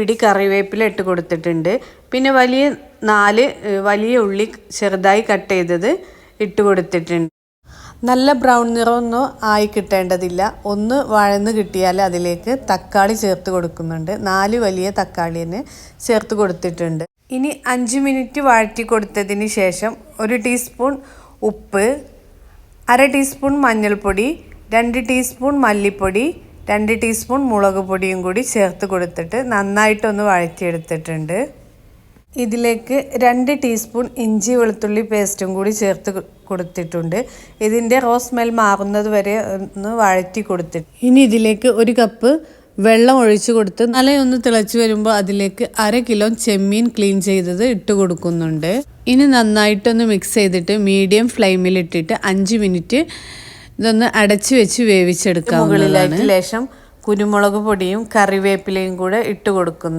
പിടി കറിവേപ്പില ഇട്ട് കൊടുത്തിട്ടുണ്ട്. പിന്നെ 4 വലിയ ഉള്ളി ചെറുതായി കട്ട് ചെയ്തത് ഇട്ട് കൊടുത്തിട്ടുണ്ട്. നല്ല ബ്രൗൺ നിറമൊന്നും ആയി കിട്ടേണ്ടതില്ല. ഒന്ന് വഴന്ന് കിട്ടിയാൽ അതിലേക്ക് തക്കാളി ചേർത്ത് കൊടുക്കുന്നുണ്ട്. 4 വലിയ തക്കാളി തന്നെ ചേർത്ത് കൊടുത്തിട്ടുണ്ട്. ഇനി 5 മിനിറ്റ് വഴറ്റി കൊടുത്തതിന് ശേഷം 1 ടീസ്പൂൺ ഉപ്പ്, 1/2 ടീസ്പൂൺ മഞ്ഞൾപ്പൊടി, 2 ടീസ്പൂൺ മല്ലിപ്പൊടി, 2 ടീസ്പൂൺ മുളക് പൊടിയും കൂടി ചേർത്ത് കൊടുത്തിട്ട് നന്നായിട്ടൊന്ന് വഴറ്റിയെടുത്തിട്ടുണ്ട്. ഇതിലേക്ക് 2 ടീസ്പൂൺ ഇഞ്ചി വെളുത്തുള്ളി പേസ്റ്റും കൂടി ചേർത്ത് കൊടുത്തിട്ടുണ്ട്. ഇതിൻ്റെ സ്മെൽ മാറുന്നത് വരെ ഒന്ന് വഴറ്റി കൊടുത്തിട്ട് ഇനി ഇതിലേക്ക് 1 കപ്പ് വെള്ളം ഒഴിച്ച് കൊടുത്ത് നല്ലയൊന്ന് തിളച്ച് വരുമ്പോൾ അതിലേക്ക് 1/2 കിലോ ചെമ്മീൻ ക്ലീൻ ചെയ്തത് ഇട്ട് കൊടുക്കുന്നുണ്ട്. ഇനി നന്നായിട്ടൊന്ന് മിക്സ് ചെയ്തിട്ട് മീഡിയം ഫ്ലെയിമിലിട്ടിട്ട് 5 മിനിറ്റ് ഇതൊന്ന് അടച്ചു വെച്ച് വേവിച്ചെടുക്കാം. മുകളിലായിട്ട് ലേശം കുരുമുളക് പൊടിയും കറിവേപ്പിലയും കൂടെ ഇട്ട് കൊടുക്കുന്നു.